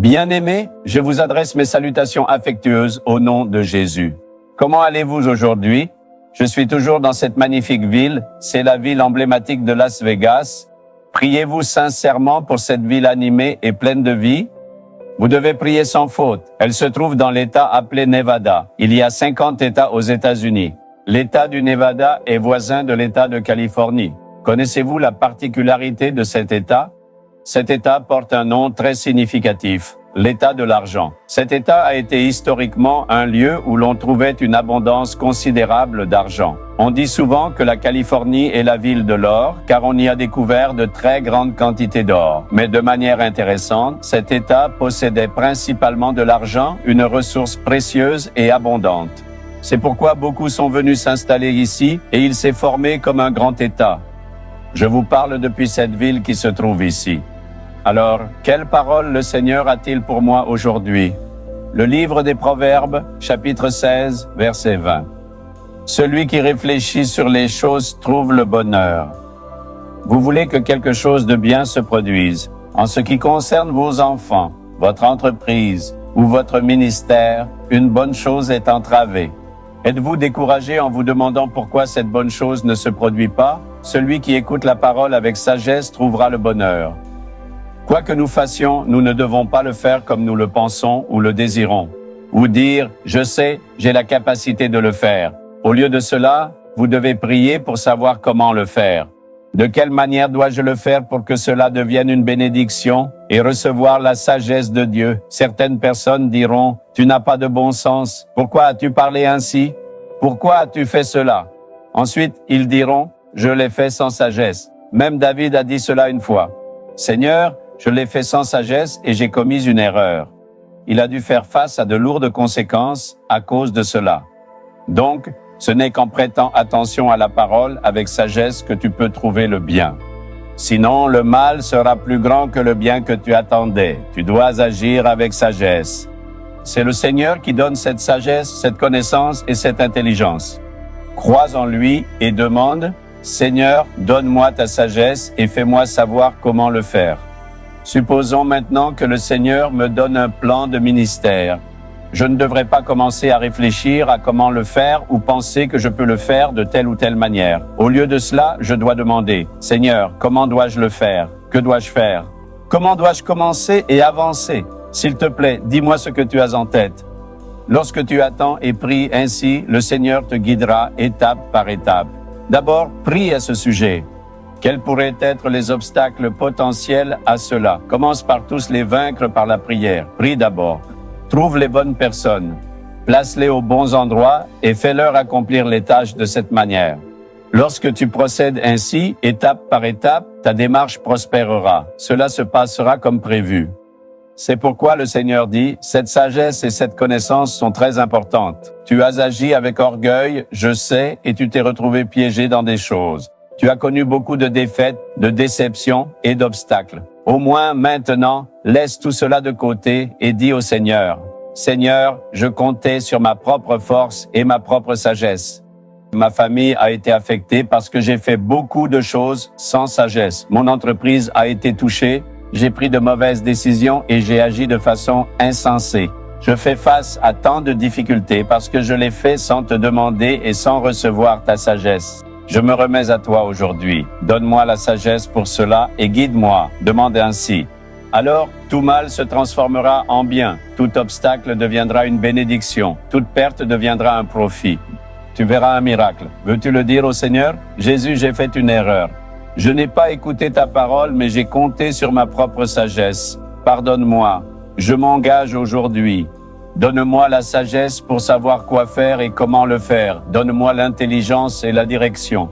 Bien-aimés, je vous adresse mes salutations affectueuses au nom de Jésus. Comment allez-vous aujourd'hui? Je suis toujours dans cette magnifique ville, c'est la ville emblématique de Las Vegas. Priez-vous sincèrement pour cette ville animée et pleine de vie? Vous devez prier sans faute. Elle se trouve dans l'État appelé Nevada. Il y a 50 États aux États-Unis. L'État du Nevada est voisin de l'État de Californie. Connaissez-vous la particularité de cet État? Cet État porte un nom très significatif, l'État de l'argent. Cet État a été historiquement un lieu où l'on trouvait une abondance considérable d'argent. On dit souvent que la Californie est la ville de l'or, car on y a découvert de très grandes quantités d'or. Mais de manière intéressante, cet État possédait principalement de l'argent, une ressource précieuse et abondante. C'est pourquoi beaucoup sont venus s'installer ici et il s'est formé comme un grand État. Je vous parle depuis cette ville qui se trouve ici. Alors, quelle parole le Seigneur a-t-il pour moi aujourd'hui? Le livre des Proverbes, chapitre 16, verset 20. Celui qui réfléchit sur les choses trouve le bonheur. Vous voulez que quelque chose de bien se produise. En ce qui concerne vos enfants, votre entreprise ou votre ministère, une bonne chose est entravée. Êtes-vous découragé en vous demandant pourquoi cette bonne chose ne se produit pas? Celui qui écoute la parole avec sagesse trouvera le bonheur. Quoi que nous fassions, nous ne devons pas le faire comme nous le pensons ou le désirons. Ou dire « je sais, j'ai la capacité de le faire ». Au lieu de cela, vous devez prier pour savoir comment le faire. De quelle manière dois-je le faire pour que cela devienne une bénédiction et recevoir la sagesse de Dieu? Certaines personnes diront « tu n'as pas de bon sens. Pourquoi as-tu parlé ainsi? Pourquoi as-tu fait cela ?» Ensuite, ils diront « je l'ai fait sans sagesse ». Même David a dit cela une fois. « Seigneur, je l'ai fait sans sagesse et j'ai commis une erreur. » Il a dû faire face à de lourdes conséquences à cause de cela. Donc, ce n'est qu'en prêtant attention à la parole avec sagesse que tu peux trouver le bien. Sinon, le mal sera plus grand que le bien que tu attendais. Tu dois agir avec sagesse. C'est le Seigneur qui donne cette sagesse, cette connaissance et cette intelligence. Crois en lui et demande « Seigneur, donne-moi ta sagesse et fais-moi savoir comment le faire. » Supposons maintenant que le Seigneur me donne un plan de ministère. Je ne devrais pas commencer à réfléchir à comment le faire ou penser que je peux le faire de telle ou telle manière. Au lieu de cela, je dois demander « Seigneur, comment dois-je le faire? Que dois-je faire? Comment dois-je commencer et avancer? S'il te plaît, dis-moi ce que tu as en tête. » Lorsque tu attends et pries ainsi, le Seigneur te guidera étape par étape. D'abord, prie à ce sujet. Quels pourraient être les obstacles potentiels à cela? Commence par tous les vaincre par la prière. Prie d'abord. Trouve les bonnes personnes. Place-les aux bons endroits et fais-leur accomplir les tâches de cette manière. Lorsque tu procèdes ainsi, étape par étape, ta démarche prospérera. Cela se passera comme prévu. C'est pourquoi le Seigneur dit, cette sagesse et cette connaissance sont très importantes. Tu as agi avec orgueil, je sais, et tu t'es retrouvé piégé dans des choses. Tu as connu beaucoup de défaites, de déceptions et d'obstacles. Au moins maintenant, laisse tout cela de côté et dis au Seigneur, « Seigneur, je comptais sur ma propre force et ma propre sagesse. Ma famille a été affectée parce que j'ai fait beaucoup de choses sans sagesse. Mon entreprise a été touchée, j'ai pris de mauvaises décisions et j'ai agi de façon insensée. Je fais face à tant de difficultés parce que je l'ai fait sans te demander et sans recevoir ta sagesse. Je me remets à toi aujourd'hui. Donne-moi la sagesse pour cela et guide-moi. Demande ainsi. Alors, tout mal se transformera en bien. Tout obstacle deviendra une bénédiction. Toute perte deviendra un profit. Tu verras un miracle. Veux-tu le dire au Seigneur? Jésus, j'ai fait une erreur. Je n'ai pas écouté ta parole, mais j'ai compté sur ma propre sagesse. Pardonne-moi. Je m'engage aujourd'hui. Donne-moi la sagesse pour savoir quoi faire et comment le faire. Donne-moi l'intelligence et la direction.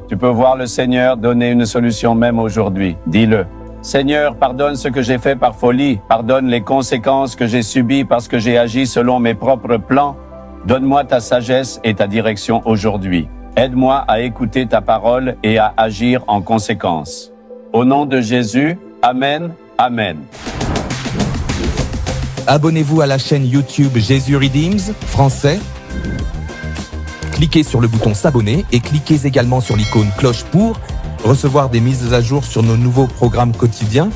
Tu peux voir le Seigneur donner une solution même aujourd'hui. Dis-le. Seigneur, pardonne ce que j'ai fait par folie. Pardonne les conséquences que j'ai subies parce que j'ai agi selon mes propres plans. Donne-moi ta sagesse et ta direction aujourd'hui. Aide-moi à écouter ta parole et à agir en conséquence. Au nom de Jésus, Amen, Amen. Abonnez-vous à la chaîne YouTube Jésus Redeems français. Cliquez sur le bouton s'abonner et cliquez également sur l'icône cloche pour recevoir des mises à jour sur nos nouveaux programmes quotidiens.